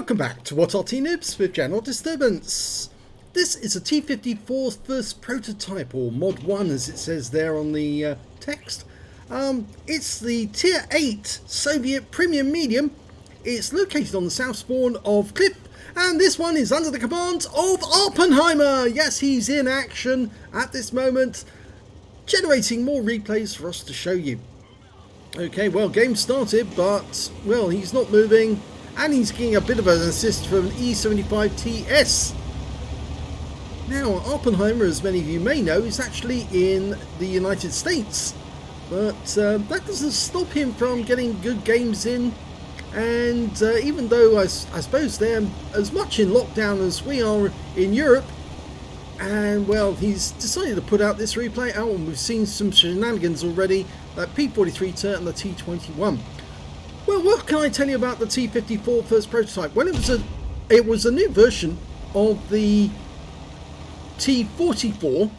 Welcome back to What Arty Noobs with General Disturbance. This is a T-54 first prototype, or Mod 1 as it says there on the text. It's the Tier 8 Soviet Premium Medium. It's located on the south spawn of Cliff, and this one is under the command of Awppenheimer. Yes, he's in action at this moment, generating more replays for us to show you. Okay, well, game started, but, well, he's not moving. And he's getting a bit of an assist from an E75TS. Now, Awppenheimer, as many of you may know, is actually in the United States. But that doesn't stop him from getting good games in. And even though I suppose they're as much in lockdown as we are in Europe, and well, he's decided to put out this replay. Oh, and we've seen some shenanigans already. That P43 turret and the T21. Well, what can I tell you about the T-54 first prototype? Well, it was a new version of the T-44,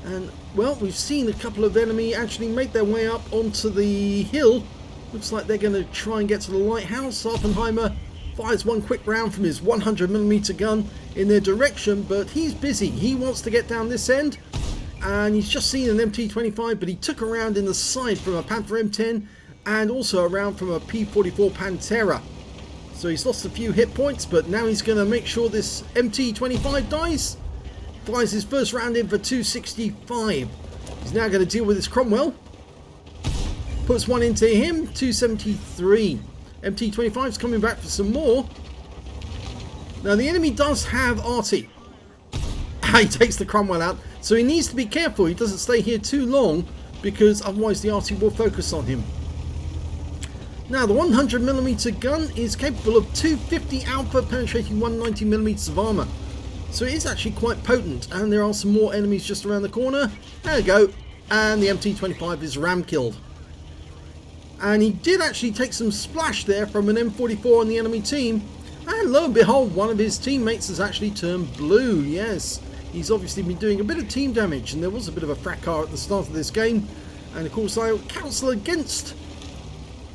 and well, we've seen a couple of enemy actually make their way up onto the hill. Looks like they're going to try and get to the lighthouse. Awppenheimer fires one quick round from his 100mm gun in their direction, but he's busy. He wants to get down this end, and he's just seen an MT-25, but he took a round in the side from a Panther M10. And also around from a P44 Pantera. So he's lost a few hit points, but now he's going to make sure this MT25 dies. Flies his first round in for 265. He's now going to deal with his Cromwell. Puts one into him, 273. MT25's coming back for some more. Now the enemy does have Arty. He takes the Cromwell out, so he needs to be careful. He doesn't stay here too long, because otherwise the Arty will focus on him. Now, the 100mm gun is capable of 250 output, penetrating 190mm of armour. So it is actually quite potent, and there are some more enemies just around the corner. There we go, and the MT25 is ram killed. And he did actually take some splash there from an M44 on the enemy team, and lo and behold, one of his teammates has actually turned blue. Yes, he's obviously been doing a bit of team damage, and there was a bit of a fracas at the start of this game. And of course, I counsel against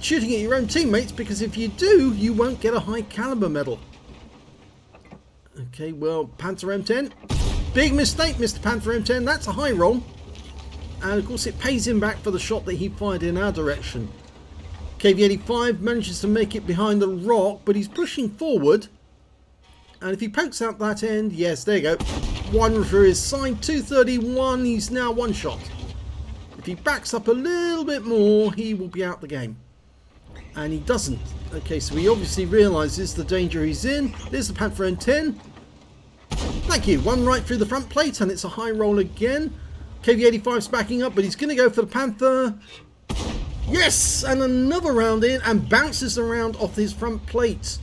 shooting at your own teammates, because if you do, you won't get a high caliber medal. Okay, well, Panther M10. Big mistake, Mr. Panther M10. That's a high roll. And of course, it pays him back for the shot that he fired in our direction. KV-85 manages to make it behind the rock, but he's pushing forward. And if he pokes out that end, yes, there you go. One for his side, 231. He's now one shot. If he backs up a little bit more, he will be out the game. And he doesn't. Okay, so he obviously realises the danger he's in. There's the Panther M10. Thank you. One right through the front plate, and it's a high roll again. KV-85's backing up, but he's going to go for the Panther. Yes! And another round in, and bounces around off his front plate.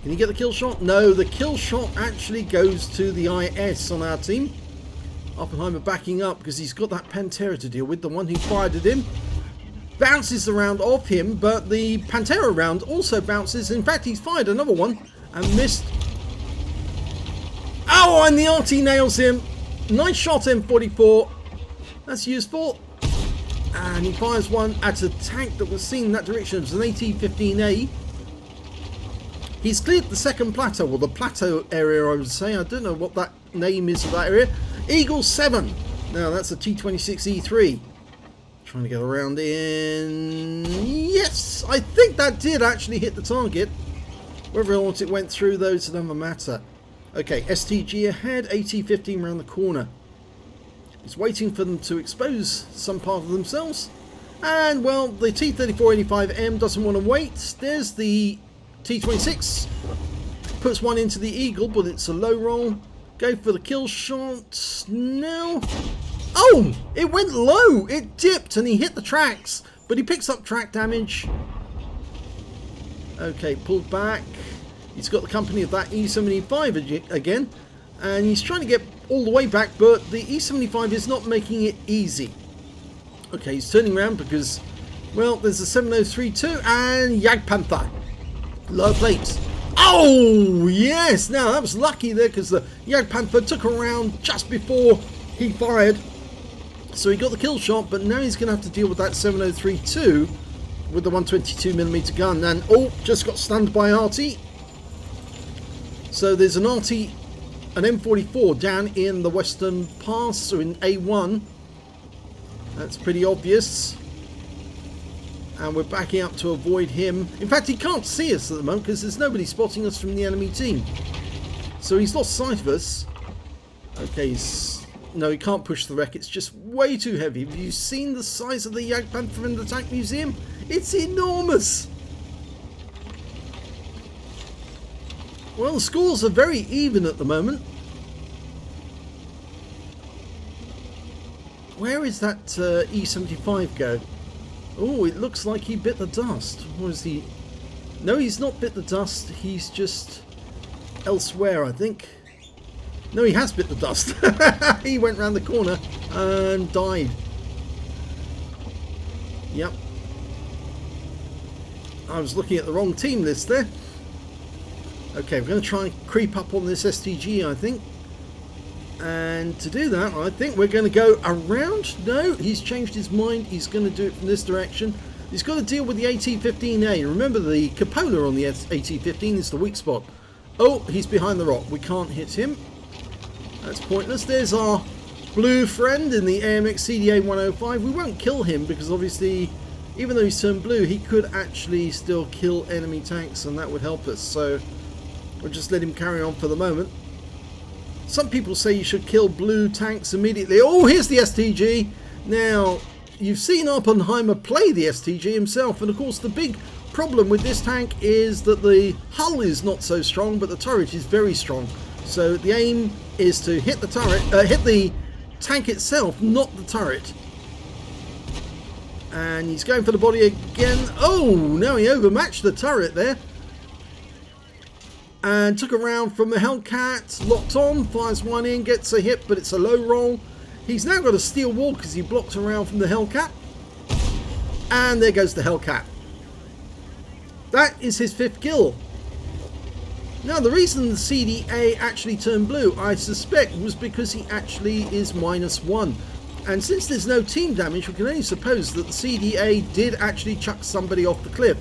Can he get the kill shot? No, the kill shot actually goes to the IS on our team. Awppenheimer backing up because he's got that Pantera to deal with, the one who fired at him. Bounces around off him, but the Pantera round also bounces. In fact, he's fired another one and missed. Oh, and the Arty nails him. Nice shot, M44. That's useful. And he fires one at a tank that was seen in that direction. It was an AT-15A. He's cleared the second plateau, or the plateau area, I would say. I don't know what that name is of that area. Eagle 7. Now, that's a T-26E3. Trying to get around in. Yes, I think that did actually hit the target. Whether or not it went through, though, is another matter. Okay, STG ahead, AT-15 around the corner. He's waiting for them to expose some part of themselves. And, well, the T-34-85M doesn't want to wait. There's the T-26. Puts one into the Eagle, but it's a low roll. Go for the kill shot now. Oh, it went low. It dipped and he hit the tracks, but he picks up track damage. Okay, pulled back. He's got the company of that E75 again, and he's trying to get all the way back, but the E75 is not making it easy. Okay, he's turning around because, well, there's a 7032 and Jagdpanther. Low plate. Oh, yes. Now, that was lucky there because the Jagdpanther took a round just before he fired. So he got the kill shot, but now he's going to have to deal with that 7032 with the 122mm gun. And, oh, just got stunned by Arty. So there's an Arty, an M44 down in the western pass, so in A1. That's pretty obvious. And we're backing up to avoid him. In fact, he can't see us at the moment because there's nobody spotting us from the enemy team. So he's lost sight of us. Okay, no, he can't push the wreck. It's just way too heavy. Have you seen the size of the Jagdpanther in the Tank Museum? It's enormous. Well, the scores are very even at the moment. Where is that E75 go? Oh, it looks like he bit the dust. Or is he? No, he's not bit the dust. He's just elsewhere, I think. No, he has bit the dust. He went round the corner and died. Yep. I was looking at the wrong team list there. Okay, we're going to try and creep up on this STG, I think. And to do that, I think we're going to go around. No, he's changed his mind. He's going to do it from this direction. He's got to deal with the AT-15A. Remember, the cupola on the AT-15 is the weak spot. Oh, he's behind the rock. We can't hit him. That's pointless. There's our blue friend in the AMX CDA 105. We won't kill him because obviously, even though he's turned blue, he could actually still kill enemy tanks and that would help us. So we'll just let him carry on for the moment. Some people say you should kill blue tanks immediately. Oh, here's the STG. Now, you've seen Awppenheimer play the STG himself, and of course the big problem with this tank is that the hull is not so strong, but the turret is very strong. So the aim is to hit the turret, hit the tank itself, not the turret. And he's going for the body again. Oh, now he overmatched the turret there. And took a round from the Hellcat, locked on, fires one in, gets a hit, but it's a low roll. He's now got a steel wall because he blocked a round from the Hellcat. And there goes the Hellcat. That is his 5th kill. Now, the reason the CDA actually turned blue, I suspect, was because he actually is -1. And since there's no team damage, we can only suppose that the CDA did actually chuck somebody off the cliff.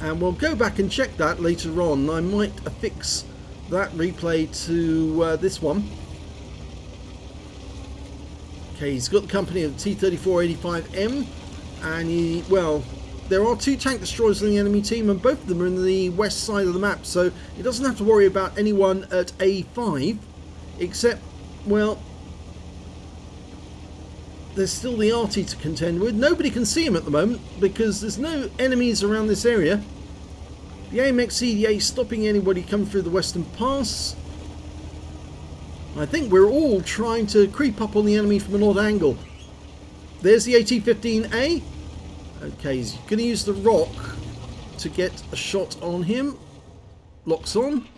And we'll go back and check that later on. I might affix that replay to this one. Okay, he's got the company of the T-34-85M. And he, well, there are 2 tank destroyers on the enemy team, and both of them are in the west side of the map. So he doesn't have to worry about anyone at A5. Except, well, there's still the Arty to contend with. Nobody can see him at the moment because there's no enemies around this area. The AMX CDA is stopping anybody coming through the western pass. I think we're all trying to creep up on the enemy from an odd angle. There's the AT-15A. Okay, he's going to use the rock to get a shot on him. Locks on.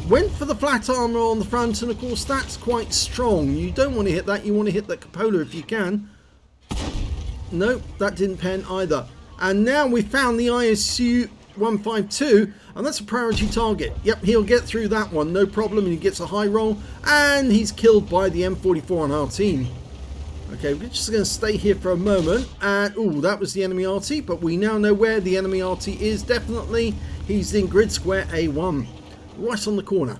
Went for the flat armor on the front, and of course that's quite strong. You don't want to hit that, you want to hit that cupola if you can. Nope, that didn't pen either. And now we've found the ISU 152, and that's a priority target. Yep, he'll get through that one, no problem, and he gets a high roll, and he's killed by the M44 on our team. Okay, we're just going to stay here for a moment, and ooh, that was the enemy Arty, but we now know where the enemy Arty is. Definitely, he's in grid square A1. Right on the corner.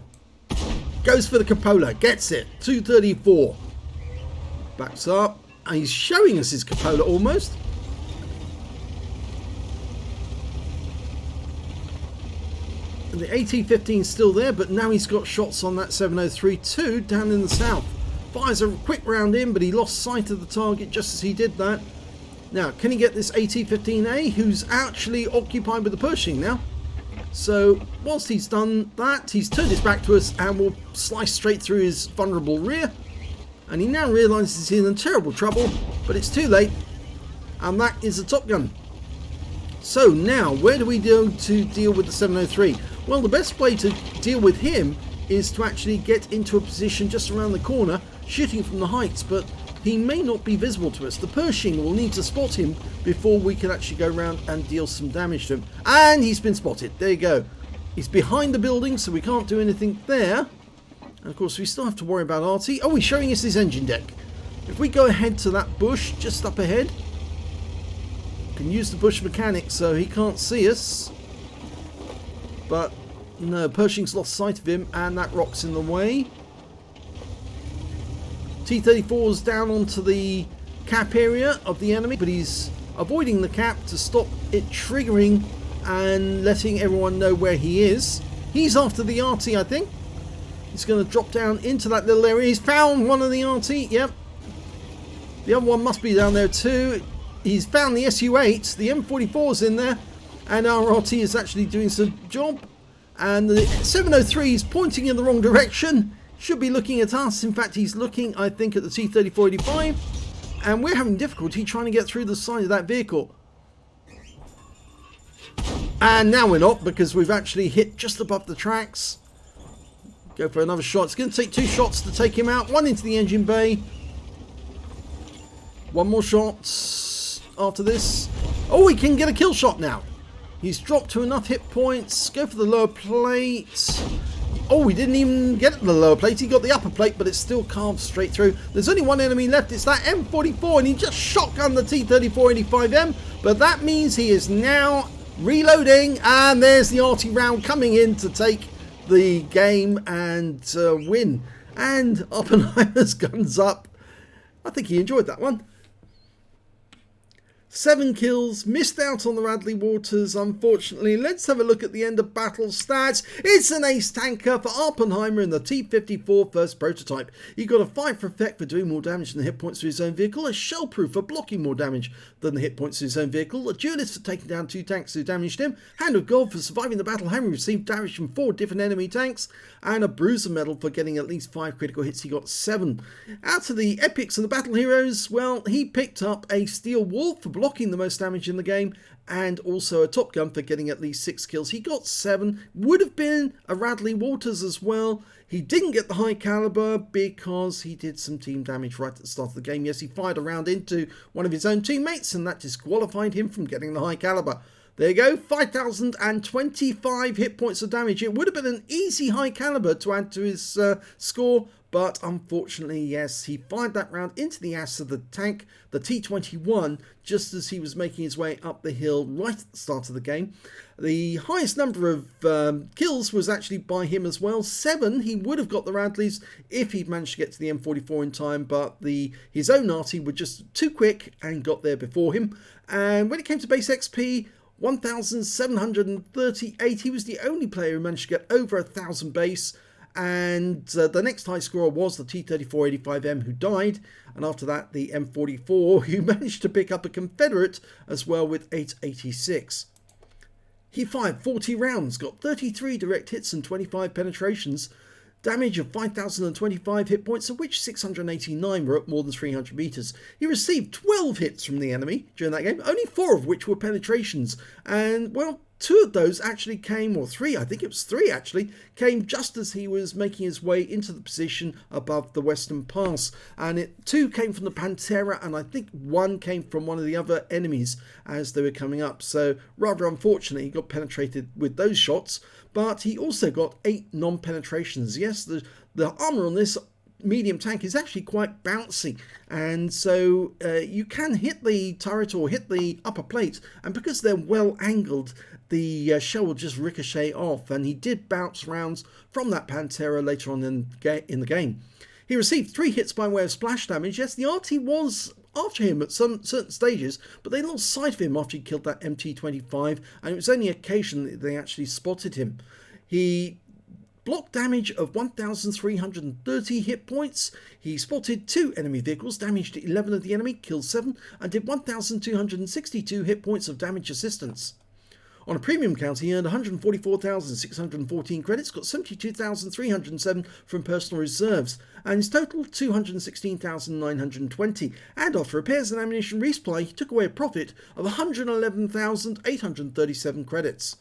Goes for the cupola. Gets it. 234. Backs up. And he's showing us his cupola almost. And the AT-15 is still there, but now he's got shots on that 703 down in the south. Fires a quick round in, but he lost sight of the target just as he did that. Now, can he get this AT-15A, who's actually occupied with the Pershing now? So, whilst he's done that, he's turned his back to us and will slice straight through his vulnerable rear. And he now realises he's in terrible trouble, but it's too late. And that is a Top Gun. So now, where do we go to deal with the 703? Well, the best way to deal with him is to actually get into a position just around the corner, shooting from the heights, but he may not be visible to us. The Pershing will need to spot him before we can actually go around and deal some damage to him. And he's been spotted. There you go. He's behind the building, so we can't do anything there. And of course, we still have to worry about Arty. Oh, he's showing us his engine deck. If we go ahead to that bush just up ahead, we can use the bush mechanic so he can't see us. but no, Pershing's lost sight of him, and that rock's in the way. T-34's down onto the cap area of the enemy, but he's avoiding the cap to stop it triggering and letting everyone know where he is. He's after the Arty, I think. He's going to drop down into that little area. He's found one of the Arty, yep. The other one must be down there too. He's found the SU-8, the M44's in there, and our Arty is actually doing some job. And the 703 is pointing in the wrong direction. Should be looking at us. In fact, he's looking, I think, at the T-34-85. And we're having difficulty trying to get through the side of that vehicle. And now we're not, because we've actually hit just above the tracks. Go for another shot. It's going to take 2 shots to take him out. One into the engine bay. One more shot after this. Oh, he can get a kill shot now. He's dropped to enough hit points. Go for the lower plate. Oh, he didn't even get the lower plate. He got the upper plate, but it's still carved straight through. There's only one enemy left. It's that M44, and he just shotgunned the T-34-85M. But that means he is now reloading, and there's the Arty round coming in to take the game and win. And Oppenheimer's guns up. I think he enjoyed that one. 7 kills, missed out on the Radley Waters, unfortunately. Let's have a look at the end of battle stats. It's an ace tanker for Awppenheimer in the T-54 first prototype. He got a 5 for effect for doing more damage than the hit points to his own vehicle, a shell proof for blocking more damage than the hit points to his own vehicle, a duelist for taking down 2 tanks who damaged him, Hand of Gold for surviving the battle having received damage from 4 different enemy tanks, and a Bruiser medal for getting at least 5 critical hits. He got 7. Out of the epics and the battle heroes, well, he picked up a Steel Wolf for blocking the most damage in the game, and also a Top Gun for getting at least 6 kills. He got 7. Would have been a Radley Waters as well. He didn't get the high caliber because he did some team damage right at the start of the game. Yes, he fired a round into one of his own teammates, and that disqualified him from getting the high caliber. There you go, 5,025 hit points of damage. It would have been an easy high caliber to add to his score, but unfortunately, yes, he fired that round into the ass of the tank, the T-21, just as he was making his way up the hill right at the start of the game. The highest number of kills was actually by him as well, 7. He would have got the Radleys if he'd managed to get to the M44 in time, but his own Arty were just too quick and got there before him. And when it came to base XP, 1,738. He was the only player who managed to get over 1,000 base. And the next high scorer was the T-34-85M, who died. And after that, the M44, who managed to pick up a Confederate as well with 886. He fired 40 rounds, got 33 direct hits and 25 penetrations. Damage of 5,025 hit points, of which 689 were at more than 300 meters. He received 12 hits from the enemy during that game, only 4 of which were penetrations. And, well, 2 of those actually came, or 3, I think it was 3 actually, came just as he was making his way into the position above the Western Pass. And 2 came from the Pantera, and I think 1 came from one of the other enemies as they were coming up. So rather unfortunately, he got penetrated with those shots, but he also got 8 non-penetrations. Yes, the armor on this medium tank is actually quite bouncy, and so you can hit the turret or hit the upper plate, and because they're well angled, the shell will just ricochet off. And he did bounce rounds from that Pantera later on in the game. He received 3 hits by way of splash damage. Yes, the Arty was after him at some certain stages, but they lost sight of him after he killed that MT-25, and it was only occasionally that they actually spotted him. He block damage of 1,330 hit points. He spotted 2 enemy vehicles, damaged 11 of the enemy, killed 7, and did 1,262 hit points of damage assistance. On a premium count, he earned 144,614 credits, got 72,307 from personal reserves, and his total 216,920. And after repairs and ammunition resupply, he took away a profit of 111,837 credits.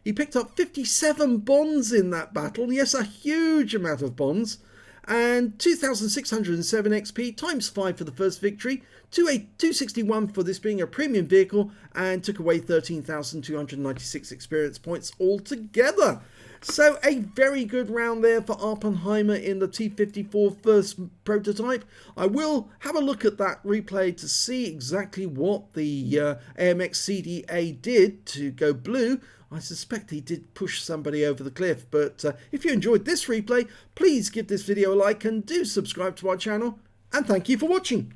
He picked up 57 bonds in that battle, yes, a huge amount of bonds, and 2,607 XP times 5 for the first victory, 261 for this being a premium vehicle, and took away 13,296 experience points altogether. So a very good round there for Awppenheimer in the T-54 first prototype. I will have a look at that replay to see exactly what the AMX CDA did to go blue. I suspect he did push somebody over the cliff, but if you enjoyed this replay, please give this video a like and do subscribe to our channel, and thank you for watching.